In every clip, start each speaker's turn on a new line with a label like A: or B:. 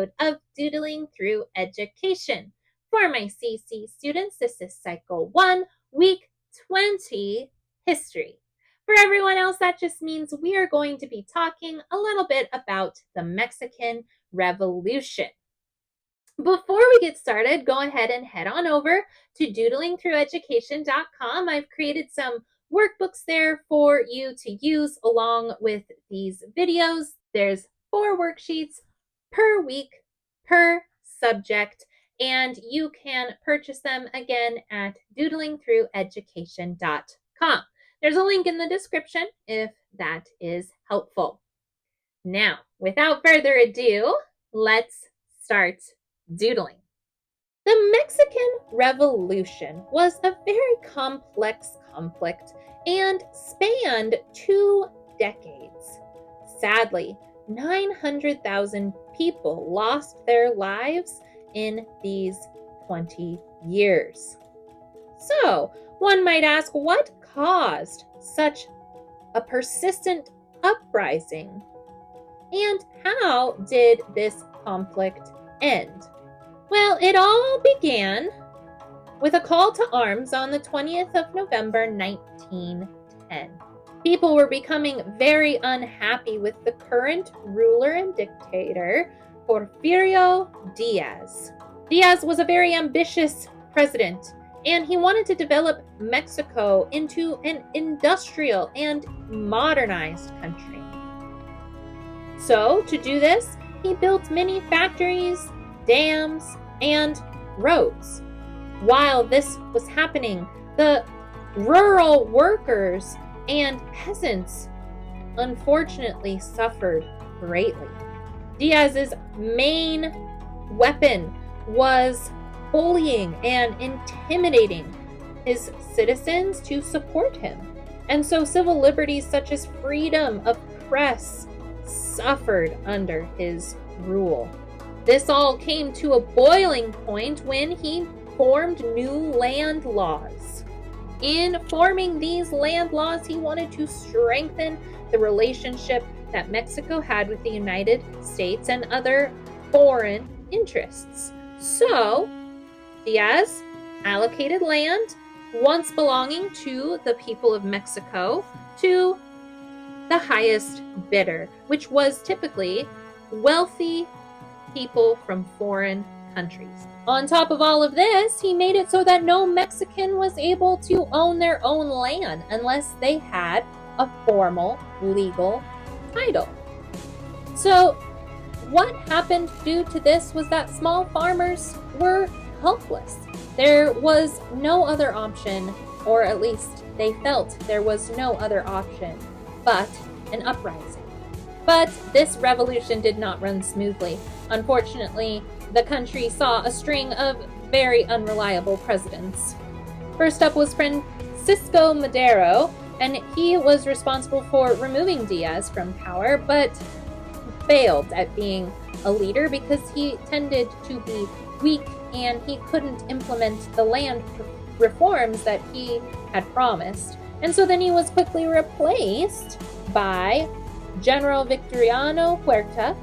A: episode of Doodling Through Education. For my CC students, this is Cycle 1, Week 20, History. For everyone else, that just means we are going to be talking a little bit about the Mexican Revolution. Before we get started, go ahead and head on over to doodlingthrougheducation.com. I've created some workbooks there for you to use along with these videos. There's 4 worksheets per week, per subject, and you can purchase them again at doodlingthrougheducation.com. There's a link in the description if that is helpful. Now, without further ado, let's start doodling. The Mexican Revolution was a very complex conflict and spanned 2 decades. Sadly, 900,000 people lost their lives in these 20 years. So, one might ask, what caused such a persistent uprising? And how did this conflict end? Well, it all began with a call to arms on the 20th of November, 1910. People were becoming very unhappy with the current ruler and dictator, Porfirio Diaz. Diaz was a very ambitious president, and he wanted to develop Mexico into an industrial and modernized country. So, to do this, he built many factories, dams, and roads. While this was happening, the rural workers and peasants unfortunately suffered greatly. Diaz's main weapon was bullying and intimidating his citizens to support him. And so civil liberties such as freedom of press suffered under his rule. This all came to a boiling point when he formed new land laws. In forming these land laws, he wanted to strengthen the relationship that Mexico had with the United States and other foreign interests. So, Diaz allocated land once belonging to the people of Mexico to the highest bidder, which was typically wealthy people from foreign countries. On top of all of this, he made it so that no Mexican was able to own their own land unless they had a formal legal title. So what happened due to this was that small farmers were helpless. There was no other option, or at least they felt there was no other option but an uprising. But this revolution did not run smoothly. Unfortunately, the country saw a string of very unreliable presidents. First up was Francisco Madero, and he was responsible for removing Diaz from power, but failed at being a leader because he tended to be weak and he couldn't implement the land reforms that he had promised. And so then he was quickly replaced by General Victoriano Huerta,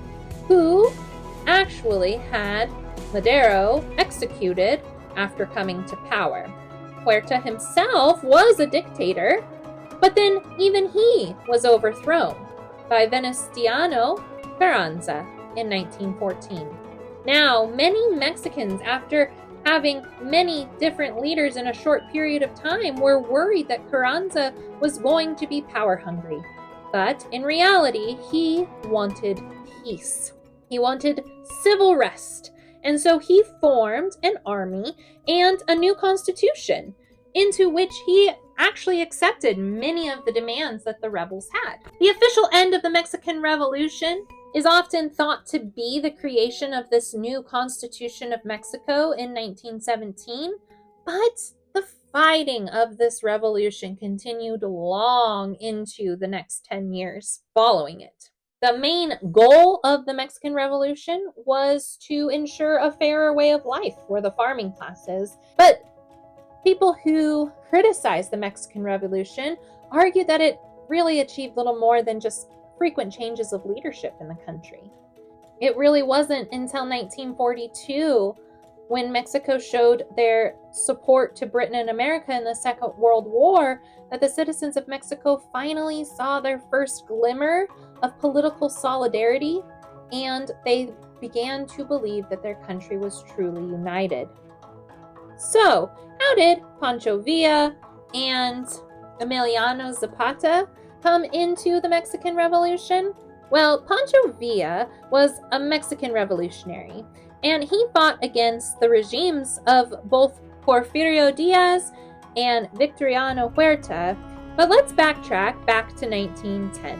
A: who actually had Madero executed after coming to power. Huerta himself was a dictator, but then even he was overthrown by Venustiano Carranza in 1914. Now, many Mexicans, after having many different leaders in a short period of time, were worried that Carranza was going to be power hungry. But in reality, he wanted peace. He wanted civil rest. And so he formed an army and a new constitution into which he actually accepted many of the demands that the rebels had. The official end of the Mexican Revolution is often thought to be the creation of this new Constitution of Mexico in 1917, but the fighting of this revolution continued long into the next 10 years following it. The main goal of the Mexican Revolution was to ensure a fairer way of life for the farming classes, but people who criticized the Mexican Revolution argued that it really achieved little more than just frequent changes of leadership in the country. It really wasn't until 1942 when Mexico showed their support to Britain and America in the Second World War that the citizens of Mexico finally saw their first glimmer of political solidarity, and they began to believe that their country was truly united. So, how did Pancho Villa and Emiliano Zapata come into the Mexican Revolution? Well, Pancho Villa was a Mexican revolutionary, and he fought against the regimes of both Porfirio Diaz and Victoriano Huerta. But let's backtrack back to 1910,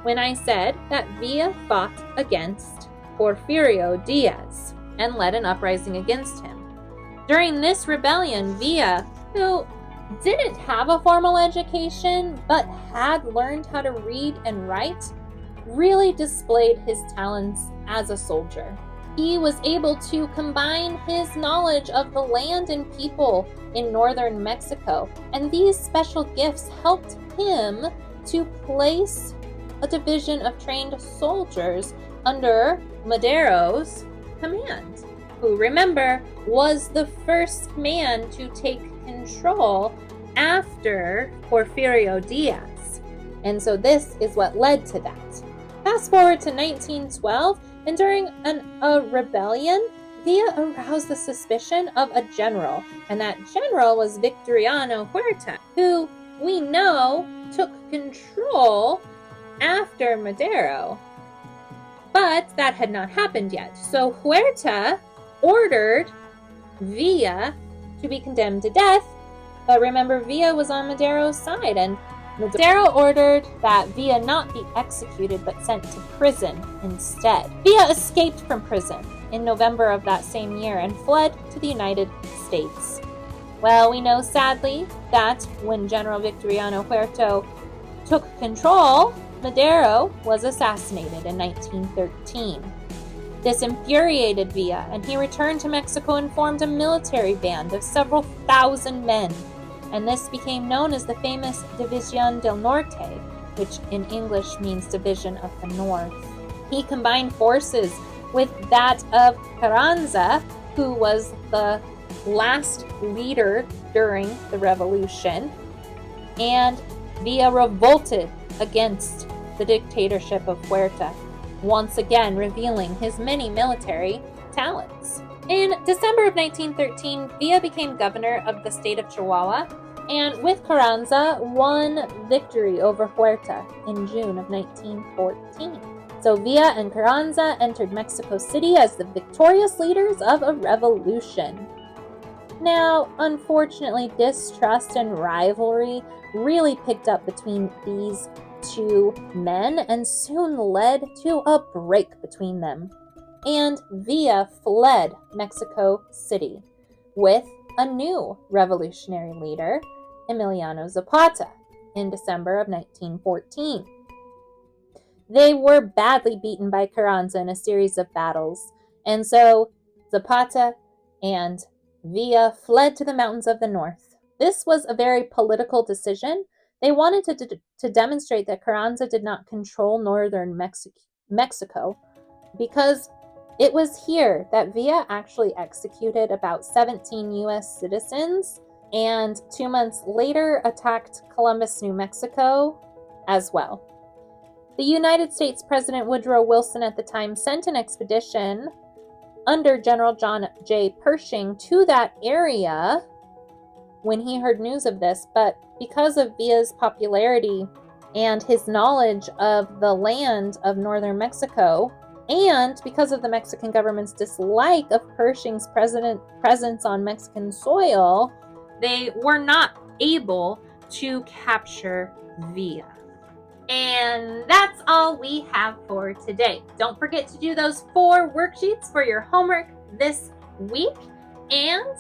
A: when I said that Villa fought against Porfirio Diaz and led an uprising against him. During this rebellion, Villa, who didn't have a formal education but had learned how to read and write, really displayed his talents as a soldier. He was able to combine his knowledge of the land and people in northern Mexico, and these special gifts helped him to place a division of trained soldiers under Madero's command, who, remember, was the first man to take control after Porfirio Diaz. And so this is what led to that. Fast forward to 1912, and during a rebellion, Villa aroused the suspicion of a general, and that general was Victoriano Huerta, who we know took control after Madero. But that had not happened yet. So Huerta ordered Villa to be condemned to death, but remember, Villa was on Madero's side, and Madero ordered that Villa not be executed but sent to prison instead. Villa escaped from prison in November of that same year and fled to the United States. Well, we know sadly that when General Victoriano Huerta took control, Madero was assassinated in 1913. This infuriated Villa, and he returned to Mexico and formed a military band of several thousand men, and this became known as the famous División del Norte, which in English means Division of the North. He combined forces with that of Carranza, who was the last leader during the revolution, and Villa revolted against the dictatorship of Huerta, once again revealing his many military talents. In December of 1913, Villa became governor of the state of Chihuahua, and with Carranza won victory over Huerta in June of 1914. So Villa and Carranza entered Mexico City as the victorious leaders of a revolution. Now, unfortunately, distrust and rivalry really picked up between these two men and soon led to a break between them. And Villa fled Mexico City with a new revolutionary leader, Emiliano Zapata, in December of 1914. They were badly beaten by Carranza in a series of battles, and so Zapata and Villa fled to the mountains of the north. This was a very political decision. They wanted to demonstrate that Carranza did not control northern Mexico, because it was here that Villa actually executed about 17 U.S. citizens, and 2 months later attacked Columbus, New Mexico as well. The United States President Woodrow Wilson at the time sent an expedition under General John J. Pershing to that area when he heard news of this, but because of Villa's popularity and his knowledge of the land of northern Mexico, and because of the Mexican government's dislike of Pershing's presence on Mexican soil, they were not able to capture Villa. And that's all we have for today. Don't forget to do those 4 worksheets for your homework this week. And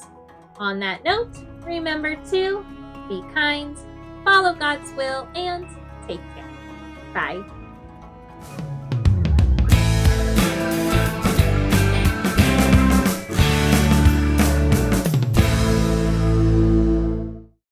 A: on that note, remember to be kind, follow God's will, and take care. Bye.